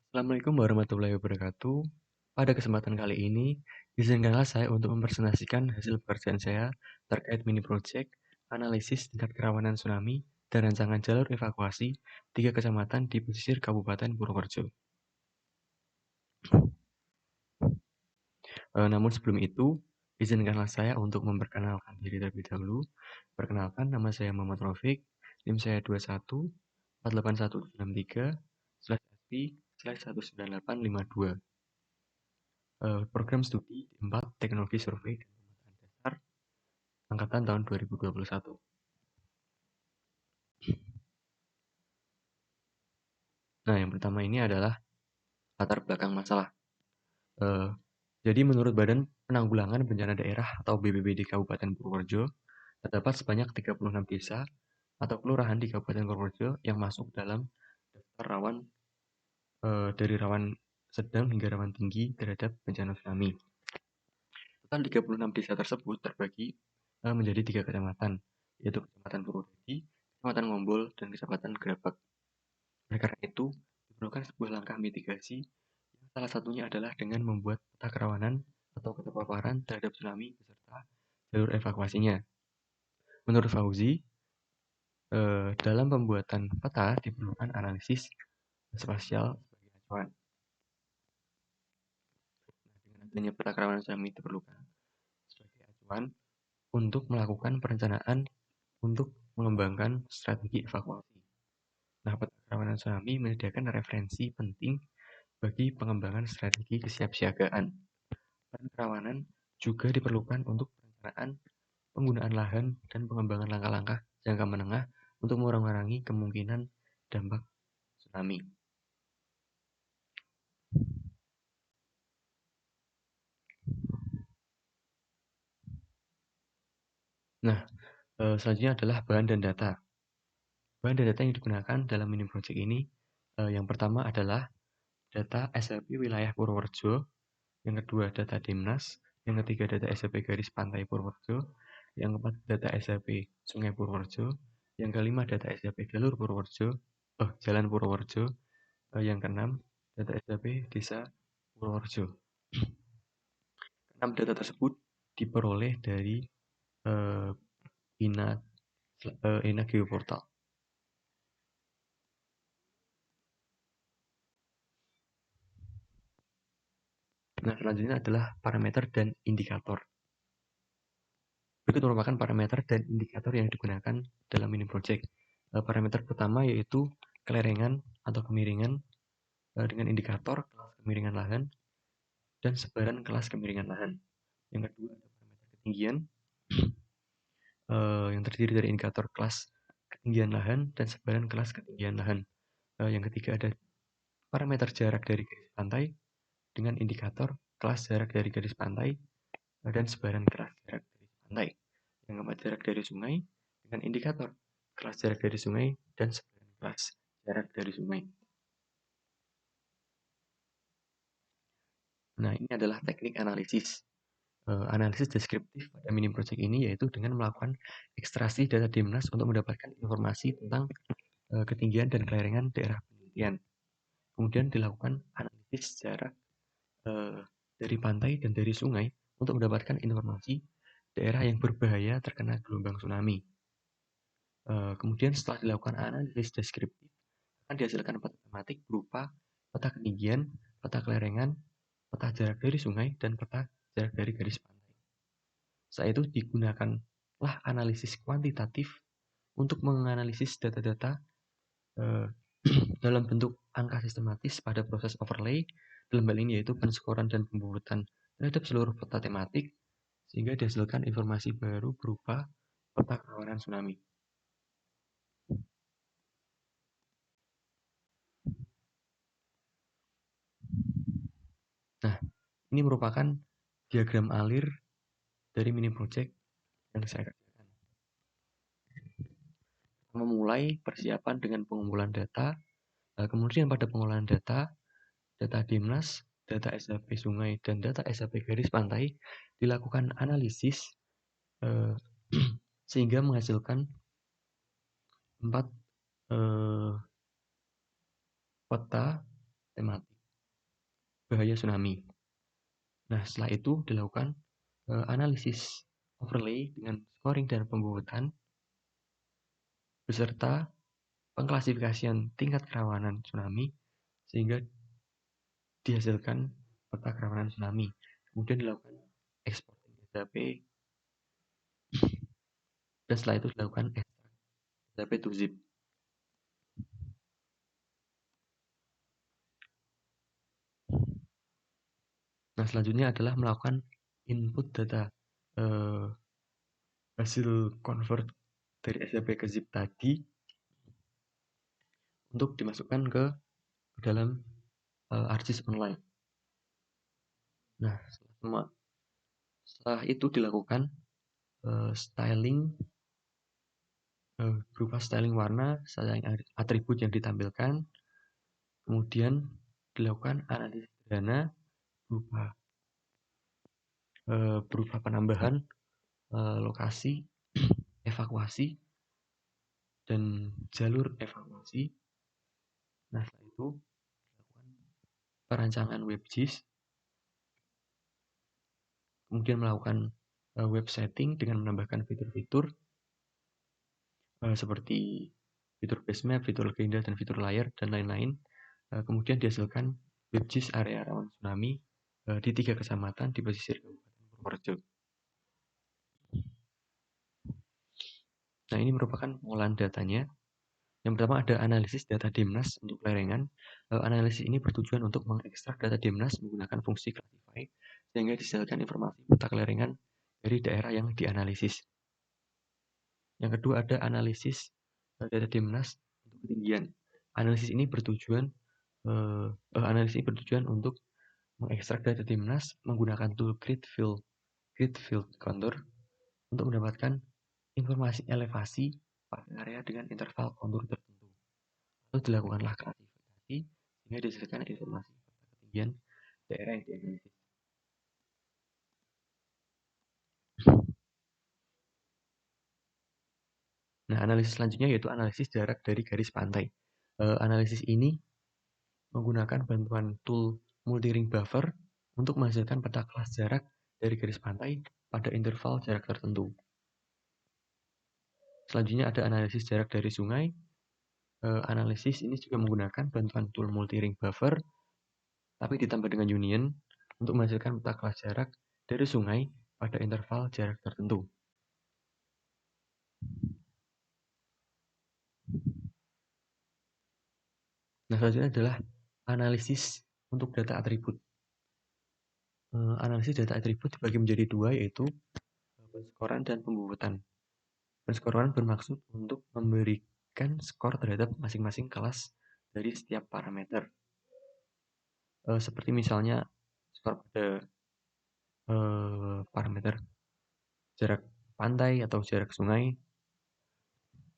Assalamualaikum warahmatullahi wabarakatuh. Pada kesempatan kali ini, izinkanlah saya untuk mempresentasikan hasil pekerjaan saya terkait mini project analisis tingkat kerawanan tsunami dan rancangan jalur evakuasi 3 kecamatan di pesisir Kabupaten Purworejo. Namun sebelum itu, izinkanlah saya untuk memperkenalkan diri terlebih dahulu. Perkenalkan, nama saya Muhammad Rafiq, NIM saya 21 48173/SP/19852. Program studi 4 Teknologi Survei dan Pemetaan Dasar angkatan tahun 2021. Nah, yang pertama ini adalah latar belakang masalah. Jadi menurut Badan Penanggulangan Bencana Daerah atau BPBD Kabupaten Purworejo, terdapat sebanyak 36 desa atau kelurahan di Kabupaten Purworejo yang masuk dalam daftar rawan dari rawan sedang hingga rawan tinggi terhadap bencana tsunami. Total 36 desa tersebut terbagi menjadi 3 kecamatan, yaitu Kecamatan Purwodadi, Kecamatan Ngombol, dan Kecamatan Grabak. Oleh karena itu, diperlukan sebuah langkah mitigasi, yang salah satunya adalah dengan membuat peta kerawanan atau keterpaparan terhadap tsunami beserta jalur evakuasinya. Menurut Fauzi, dalam pembuatan peta diperlukan analisis spasial sebagai acuan. Dengan adanya peta kerawanan tsunami diperlukan sebagai acuan untuk melakukan perencanaan untuk mengembangkan strategi evakuasi. Nah, peta kerawanan tsunami menyediakan referensi penting bagi pengembangan strategi kesiapsiagaan. Peran kerawanan juga diperlukan untuk perencanaan penggunaan lahan dan pengembangan langkah-langkah jangka menengah untuk mengurangi kemungkinan dampak tsunami. Nah, selanjutnya adalah bahan dan data. Bahan dan data yang digunakan dalam mini project ini, yang pertama adalah data SLP wilayah Purworejo, yang kedua data Dimnas, yang ketiga data SLP garis pantai Purworejo, yang keempat data SLP Sungai Purworejo, yang kelima data SLP jalur Purworejo, Jalan Purworejo, yang keenam data SLP Desa Purworejo. 6 data tersebut diperoleh dari INA Geoportal. Nah, selanjutnya adalah parameter dan indikator. Berikut merupakan parameter dan indikator yang digunakan dalam mini project. Parameter pertama yaitu kelerengan atau kemiringan dengan indikator kelas kemiringan lahan dan sebaran kelas kemiringan lahan. Yang kedua ada parameter ketinggian yang terdiri dari indikator kelas ketinggian lahan dan sebaran kelas ketinggian lahan. Yang ketiga ada parameter jarak dari garis pantai dengan indikator kelas jarak dari garis pantai dan sebaran kelas jarak dari pantai. Yang keempat jarak dari sungai dengan indikator kelas jarak dari sungai dan sebaran kelas jarak dari sungai. Nah, ini adalah teknik analisis. Analisis deskriptif pada mini project ini yaitu dengan melakukan ekstraksi data Dimnas untuk mendapatkan informasi tentang ketinggian dan kelerengan daerah penelitian. Kemudian dilakukan analisis jarak dari pantai dan dari sungai untuk mendapatkan informasi daerah yang berbahaya terkena gelombang tsunami. Kemudian setelah dilakukan analisis deskriptif, akan dihasilkan peta tematik berupa peta ketinggian, peta kelerengan, peta jarak dari sungai, dan peta jarak dari garis pantai. Setelah itu digunakanlah analisis kuantitatif untuk menganalisis data-data dalam bentuk angka sistematis pada proses overlay, dalam hal ini yaitu penskoran dan pembuatan terhadap seluruh peta tematik, sehingga dihasilkan informasi baru berupa peta kerawanan tsunami. Nah, ini merupakan diagram alir dari mini project yang saya kerjakan. Memulai persiapan dengan pengumpulan data, kemudian pada pengolahan data Dimnas, data SHP sungai, dan data SHP garis pantai dilakukan analisis sehingga menghasilkan 4 peta tematik. bahaya tsunami. Nah, setelah itu dilakukan analisis overlay dengan scoring dan pembuatan beserta pengklasifikasian tingkat kerawanan tsunami sehingga dihasilkan peta kerawanan tsunami. Kemudian dilakukan eksporting SAP dan setelah itu dilakukan ekstrak SAP to zip. Nah, selanjutnya adalah melakukan input data hasil convert dari SAP ke zip tadi untuk dimasukkan ke dalam ArcGIS online. Nah, setelah itu dilakukan styling berupa styling warna, styling atribut yang ditampilkan, kemudian dilakukan analisis sederhana berupa penambahan lokasi evakuasi dan jalur evakuasi. Nah, setelah itu dilakukan perancangan WebGIS, kemudian melakukan web setting dengan menambahkan fitur-fitur seperti fitur base map, fitur legenda, dan fitur layar, dan lain-lain. Kemudian dihasilkan WebGIS area rawan tsunami di 3 kecamatan di pesisir Kabupaten Purworejo. Nah, ini merupakan pengolahan datanya. Yang pertama ada analisis data DEMNAS untuk lerengan. Analisis ini bertujuan untuk mengekstrak data DEMNAS menggunakan fungsi classify sehingga dihasilkan informasi peta lerengan dari daerah yang dianalisis. Yang kedua ada analisis data DEMNAS untuk ketinggian. Analisis ini bertujuan untuk mengekstrak data DEMNAS menggunakan tool Grid Field Contour untuk mendapatkan informasi elevasi pada area dengan interval kontur tertentu. Lalu dilakukanlah klasifikasi sehingga dihasilkan informasi pada ketinggian daerah yang dianalisis. Nah, analisis selanjutnya yaitu analisis jarak dari garis pantai. Analisis ini menggunakan bantuan tool multi-ring buffer untuk menghasilkan peta kelas jarak dari garis pantai pada interval jarak tertentu. Selanjutnya ada analisis jarak dari sungai. Analisis ini juga menggunakan bantuan tool multi-ring buffer, tapi ditambah dengan union untuk menghasilkan peta kelas jarak dari sungai pada interval jarak tertentu. Nah, selanjutnya adalah analisis untuk data atribut. Analisis data atribut dibagi menjadi dua, yaitu penskoran dan pembubutan. Penskoran bermaksud untuk memberikan skor terhadap masing-masing kelas dari setiap parameter. Seperti misalnya skor pada parameter jarak pantai atau jarak sungai,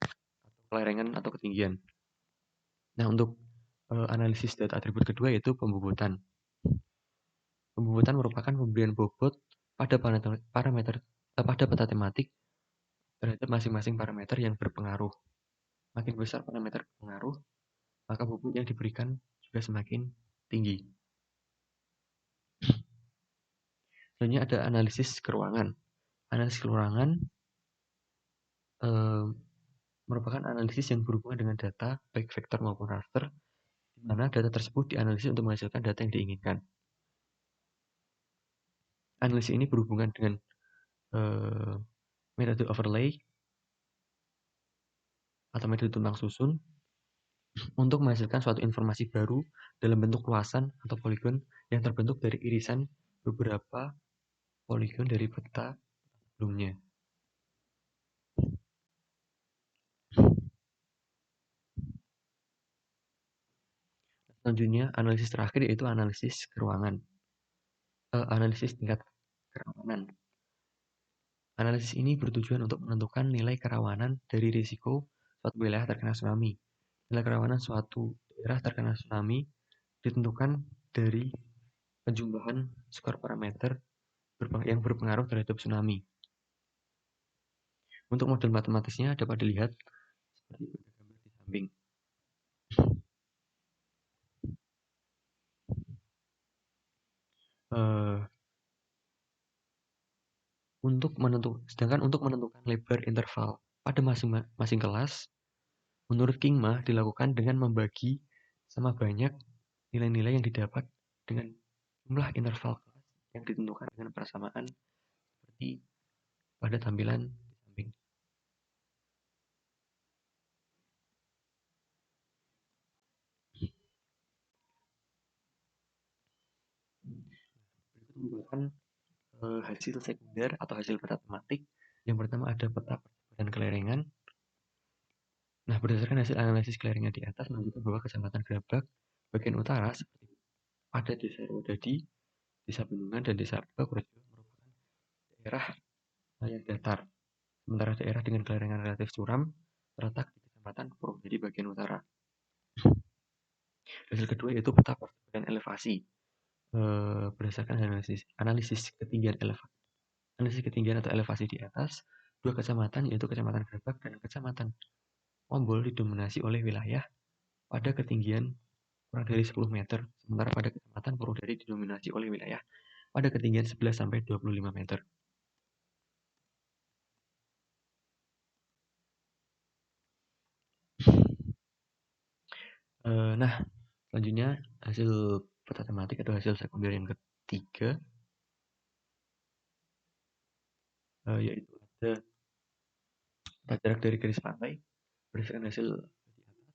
atau lerengan atau ketinggian. Nah, untuk analisis data atribut kedua yaitu pembobotan. Pembobotan merupakan pemberian bobot pada peta tematik terhadap masing-masing parameter yang berpengaruh. Makin besar parameter berpengaruh, maka bobot yang diberikan juga semakin tinggi. Selanjutnya ada analisis keruangan. Analisis keruangan merupakan analisis yang berhubungan dengan data, baik vektor maupun raster, di mana data tersebut dianalisis untuk menghasilkan data yang diinginkan. Analisis ini berhubungan dengan metode overlay atau metode tumpang susun untuk menghasilkan suatu informasi baru dalam bentuk luasan atau poligon yang terbentuk dari irisan beberapa poligon dari peta sebelumnya. Selanjutnya, analisis terakhir yaitu analisis keruangan. Analisis tingkat kerawanan. Analisis ini bertujuan untuk menentukan nilai kerawanan dari risiko suatu wilayah terkena tsunami. Nilai kerawanan suatu daerah terkena tsunami ditentukan dari penjumlahan skor parameter yang berpengaruh terhadap tsunami. Untuk model matematisnya dapat dilihat seperti gambar di samping. Sedangkan untuk menentukan lebar interval pada masing-masing kelas, menurut Kingma dilakukan dengan membagi sama banyak nilai-nilai yang didapat dengan jumlah interval kelas yang ditentukan dengan persamaan seperti pada tampilan di samping. Berikut merupakan hasil sekunder atau hasil peta tematik. Yang pertama ada peta percepatan kelerengan. Nah, berdasarkan hasil analisis kelerengan di atas menunjukkan bahwa Kecamatan Grabak bagian utara seperti pada Desa Rodadi, Desa Bendungan, dan Desa Purworejo merupakan daerah yang datar. Sementara daerah dengan kelerengan relatif curam terletak di Kecamatan Purwodadi bagian utara. Hasil kedua yaitu peta percepatan elevasi. Berdasarkan analisis ketinggian atau elevasi di atas, dua kecamatan yaitu Kecamatan Grabak dan Kecamatan Ombol didominasi oleh wilayah pada ketinggian kurang dari 10 meter, sementara pada Kecamatan Purwodadi didominasi oleh wilayah pada ketinggian 11 sampai 25 meter. Nah, selanjutnya hasil peta tematik atau hasil sekunder yang ketiga, yaitu ada tata jarak dari garis pantai berdasarkan hasil di atas,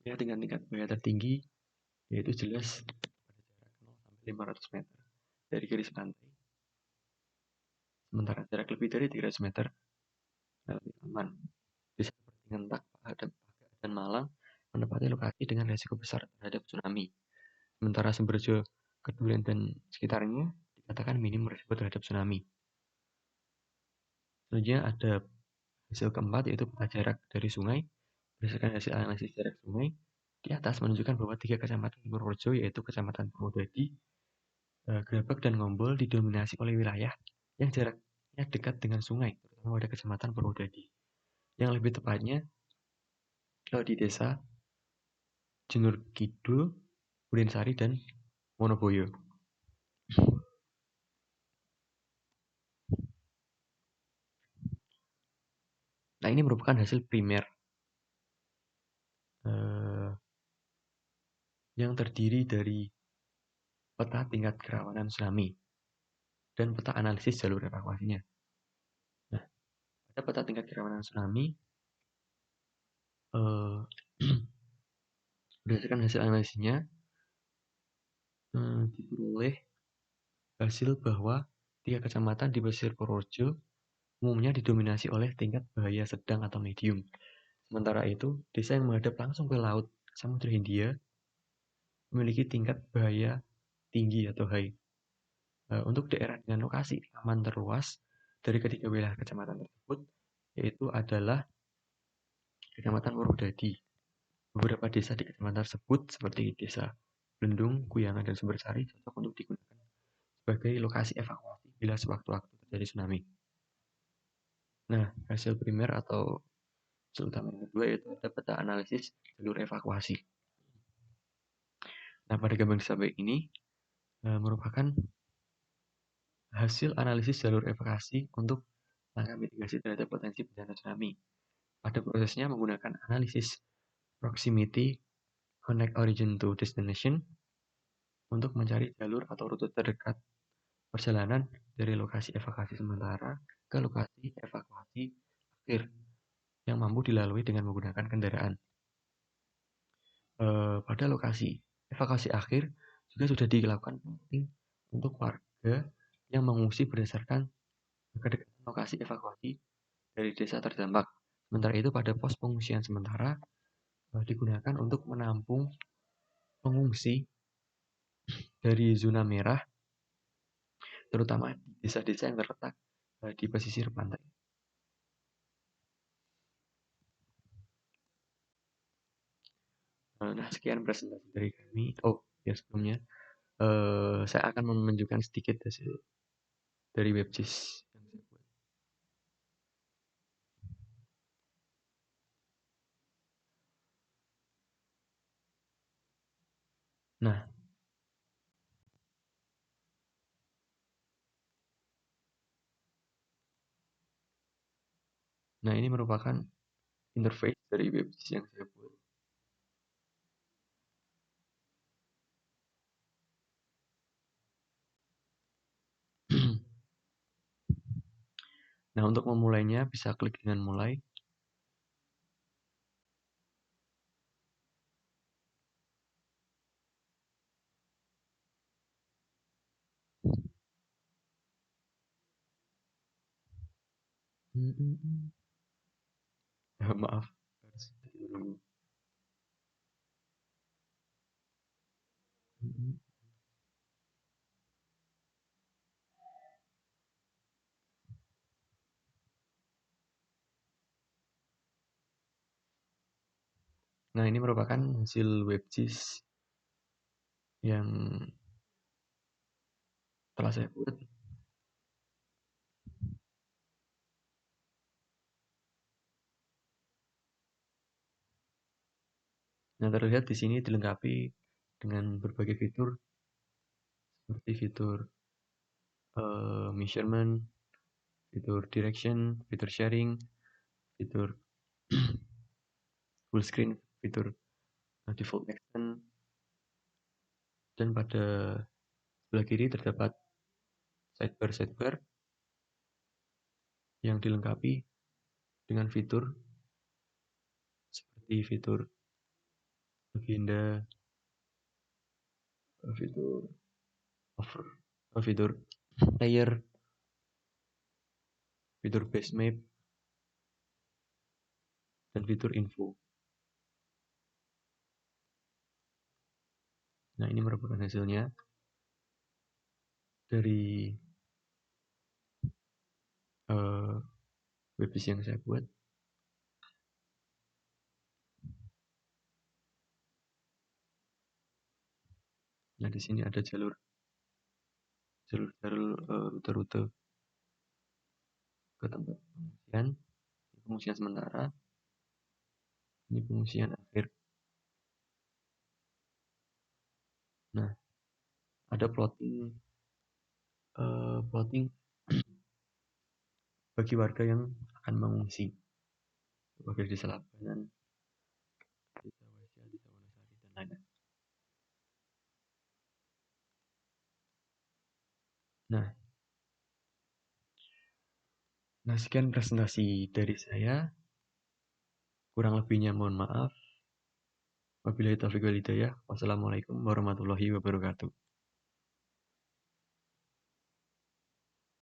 ya dengan tingkat bahaya tertinggi yaitu jelas pada jarak 0 sampai 500 meter dari garis pantai. Sementara jarak lebih dari 300 meter lebih aman. Desa seperti Ngentak, Paga, dan Malang menempati lokasi dengan risiko besar terhadap tsunami. Sementara Sumberjo, Keduren, dan sekitarnya dikatakan minim risiko terhadap tsunami. Selanjutnya ada hasil keempat yaitu peta jarak dari sungai. Berdasarkan hasil analisis jarak sungai di atas menunjukkan bahwa 3 kecamatan di Purworejo yaitu Kecamatan Purwodadi, Grabak, dan Ngombol didominasi oleh wilayah yang jaraknya dekat dengan sungai, terutama pada Kecamatan Purwodadi. Yang lebih tepatnya di desa Jenur Kidul, Bulinsari, dan Wonoboyo. Nah, ini merupakan hasil primer yang terdiri dari peta tingkat kerawanan tsunami dan peta analisis jalur evakuasinya. Nah, pada peta tingkat kerawanan tsunami, berdasarkan hasil analisisnya, diperoleh hasil bahwa 3 kecamatan di pesisir Purworejo umumnya didominasi oleh tingkat bahaya sedang atau medium. Sementara itu, desa yang menghadap langsung ke laut Samudra Hindia memiliki tingkat bahaya tinggi atau high. Untuk daerah dengan lokasi aman terluas dari ketiga wilayah kecamatan tersebut, yaitu adalah Kecamatan Purwodadi. Beberapa desa di kecamatan tersebut seperti Desa Blendung, Kuyangan, dan Sumbersari cocok untuk digunakan sebagai lokasi evakuasi bila sewaktu-waktu terjadi tsunami. Nah, hasil primer atau hasil utama yang kedua yaitu ada peta analisis jalur evakuasi. Nah, pada gambar di samping ini merupakan hasil analisis jalur evakuasi untuk langkah mitigasi terhadap potensi bencana tsunami. Pada prosesnya menggunakan analisis proximity connect origin to destination untuk mencari jalur atau rute terdekat perjalanan dari lokasi evakuasi sementara ke lokasi evakuasi akhir yang mampu dilalui dengan menggunakan kendaraan. Pada lokasi evakuasi akhir juga sudah dilakukan mapping untuk warga yang mengungsi berdasarkan kedekatan lokasi evakuasi dari desa terdampak. Sementara itu pada pos pengungsian sementara digunakan untuk menampung pengungsi dari zona merah, terutama desa-desa yang terletak di pesisir pantai. Nah, sekian presentasi dari kami. Oh, ya sebelumnya saya akan menunjukkan sedikit hasil dari WebGIS yang saya buat. Nah, Nah, ini merupakan interface dari WebGIS yang saya buat. Nah, untuk memulainya bisa klik dengan mulai. Maaf, harus menunggu. Nah, ini merupakan hasil WebGIS yang telah saya buat. Nah, terlihat di sini dilengkapi dengan berbagai fitur seperti fitur measurement, fitur direction, fitur sharing, fitur full screen, fitur default action, dan pada sebelah kiri terdapat sidebar-sidebar yang dilengkapi dengan fitur seperti fitur agenda, fitur over, fitur layer, fitur base map, dan fitur info. Nah, ini merupakan hasilnya dari WebGIS yang saya buat. Nah, di sini ada jalur rute-rute ke tempat pengungsian. Ini pengungsian sementara, ini pengungsian akhir. Nah, ada plotting bagi warga yang akan mengungsi sebagai desa Labanan, desa Wasia, desa Wonosari, dan lain-lain. Nah, sekian presentasi dari saya. Kurang lebihnya mohon maaf. Wabillahi taufiq wal hidayah. Wassalamualaikum warahmatullahi wabarakatuh.